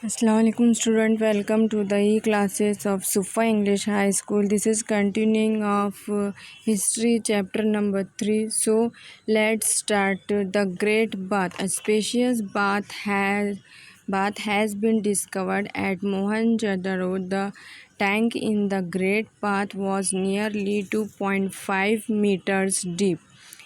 Assalamualaikum student, welcome to the classes of Sufa English High School. This is continuing of history chapter number 3. So let's start. The Great Bath. A spacious bath has been discovered at Mohenjo-daro. The tank in the Great Bath was nearly 2.5 meters deep.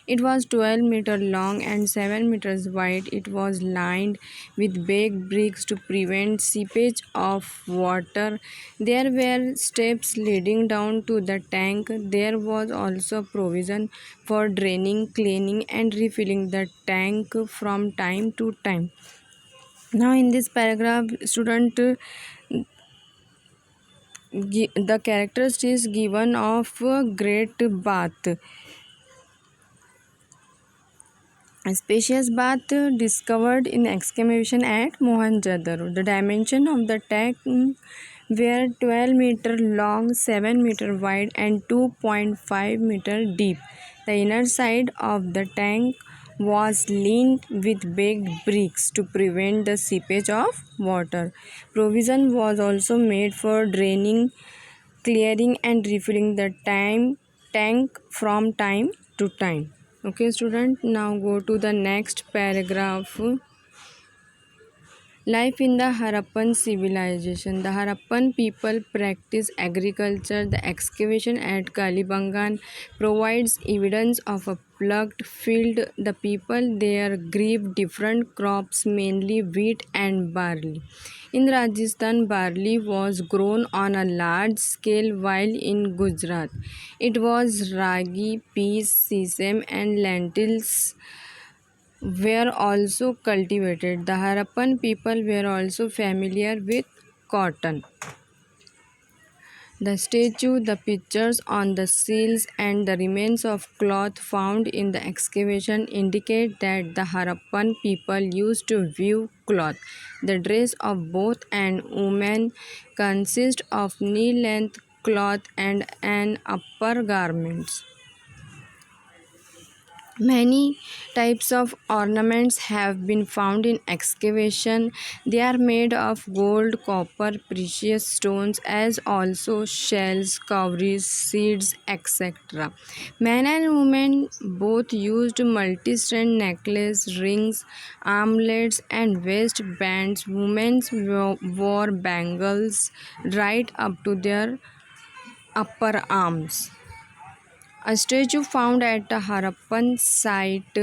It was 12 meters long and 7 meters wide. It was lined with baked bricks to prevent seepage of water. There were steps leading down to the tank. There was also provision for draining, cleaning, and refilling the tank from time to time. Now, in this paragraph, student, the characteristics given of Great Bath. A spacious bath discovered in excavation at Mohenjo-daro. The dimension of the tank were 12 meter long, 7 meter wide, and 2.5 meter deep. The inner side of the tank was lined with baked bricks to prevent the seepage of water. Provision was also made for draining, clearing, and refilling the tank from time to time. Okay, student, now go to the next paragraph. Life in the Harappan civilization. The Harappan people practice agriculture. The excavation at Kalibangan provides evidence of a plugged field. The people there grew different crops, mainly wheat and barley. In Rajasthan, barley was grown on a large scale, while in Gujarat, it was ragi, peas, sesame, and lentils were also cultivated. The Harappan people were also familiar with cotton. The statue, the pictures on the seals, and the remains of cloth found in the excavation indicate that the Harappan people used to weave cloth. The dress of both and women consist of knee-length cloth and an upper garments. Many types of ornaments have been found in excavation. They are made of gold, copper, precious stones, as also shells, cowries, seeds, etc. Men and women both used multi-strand necklaces, rings, armlets, and waist bands. Women wore bangles right up to their upper arms. A statue found at the Harappan site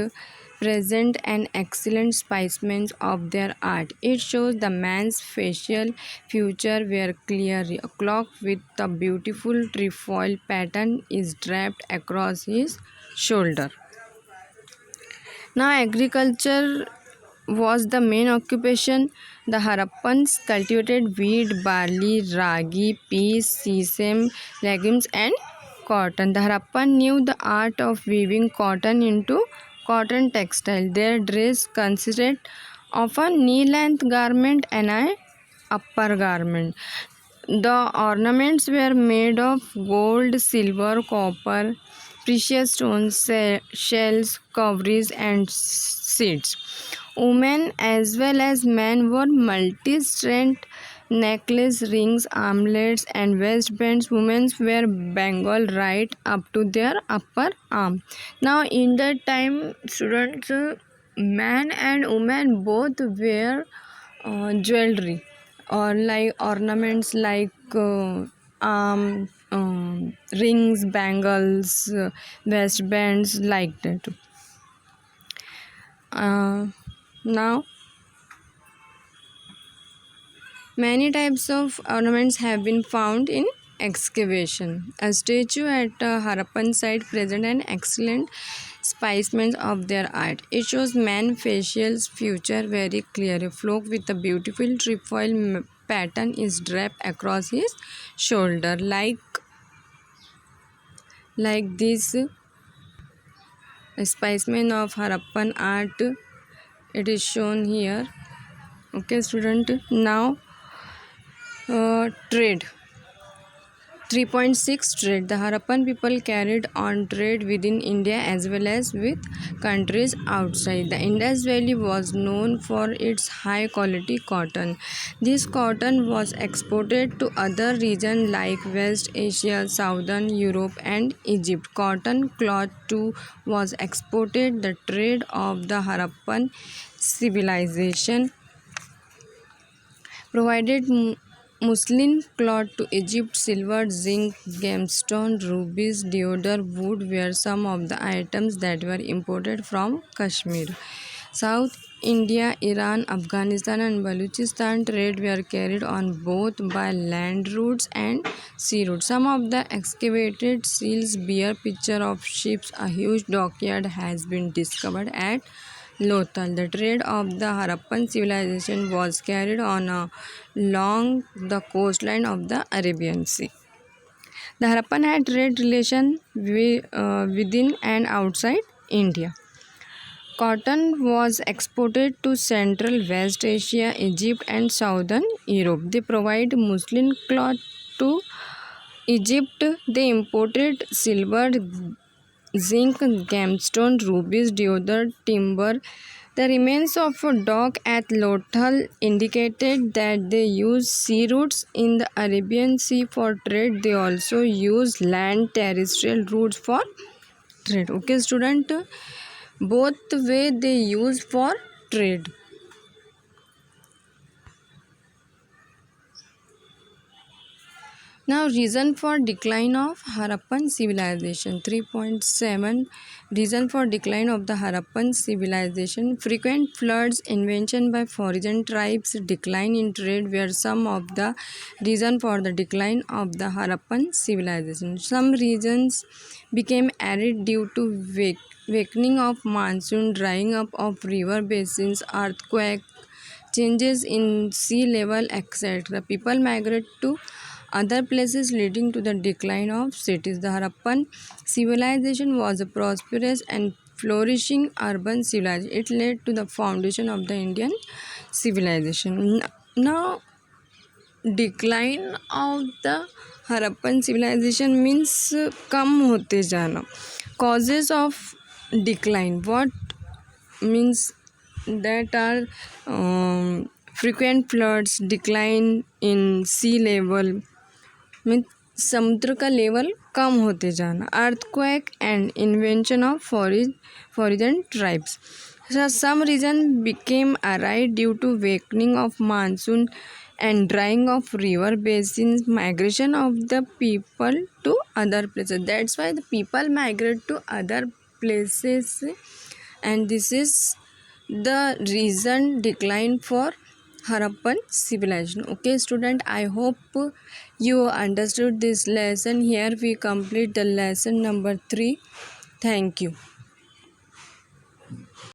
present an excellent specimen of their art. It shows the man's facial features were clearly. A cloak with a beautiful trefoil pattern is draped across his shoulder. Now, agriculture was the main occupation. The Harappans cultivated wheat, barley, ragi, peas, sesame, legumes, and cotton. The Harappan knew the art of weaving cotton into cotton textile. Their dress consisted of a knee-length garment and an upper garment. The ornaments were made of gold, silver, copper, precious stones, shells, cowries, and seeds. Women as well as men wore multi-strand necklace, rings, armlets, and waistbands. Women wear bangle right up to their upper arm. Now, in that time, students, men and women both wear jewelry or like ornaments like rings, bangles, waistbands, like that. Now, many types of ornaments have been found in excavation. A statue at Harappan site present an excellent specimen of their art. It shows man facial feature very clear. A cloak with a beautiful trefoil pattern is draped across his shoulder, like this specimen of Harappan art. It is shown here. Okay, student. Now, trade. 3.6 Trade. The Harappan people carried on trade within India as well as with countries outside. The Indus Valley was known for its high quality cotton. This cotton was exported to other regions like West Asia, Southern Europe, and Egypt. Cotton cloth too was exported. The trade of the Harappan civilization provided muslin cloth to Egypt. Silver, zinc, gemstone, rubies, deodar, wood were some of the items that were imported from Kashmir. South India, Iran, Afghanistan, and Balochistan trade were carried on both by land routes and sea routes. Some of the excavated seals bear picture of ships. A huge dockyard has been discovered at Lothal. The trade of the Harappan civilization was carried on along the coastline of the Arabian Sea. The Harappan had trade relations within and outside India. Cotton was exported to Central West Asia, Egypt, and Southern Europe. They provide muslin cloth to Egypt. They imported silver, zinc, gemstone, rubies, deodar, timber. The remains of a dock at Lothal indicated that they used sea routes in the Arabian Sea for trade. They also use land terrestrial routes for trade. Okay, student, both way they use for trade. Now, reason for decline of Harappan civilization. 3.7 Reason for decline of the Harappan civilization. Frequent floods, invention by foreign tribes, decline in trade were some of the reason for the decline of the Harappan civilization. Some regions became arid due to weakening of monsoon, drying up of river basins, earthquake, changes in sea level, etc. People migrate to other places, leading to the decline of cities. The Harappan civilization was a prosperous and flourishing urban civilization. It led to the foundation of the Indian civilization. Now, decline of the Harappan civilization means कम होते जाना. Causes of decline. What means that are frequent floods, decline in sea level, mean समुद्र का level कम होते जाना, earthquake and invention of foreign tribes. Some region became arid due to weakening of monsoon and drying of river basins, migration of the people to other places. That's why the people migrate to other places, and this is the reason decline for Harappan civilization. Okay, student, I hope you understood this lesson. Here we complete the lesson number 3. Thank you.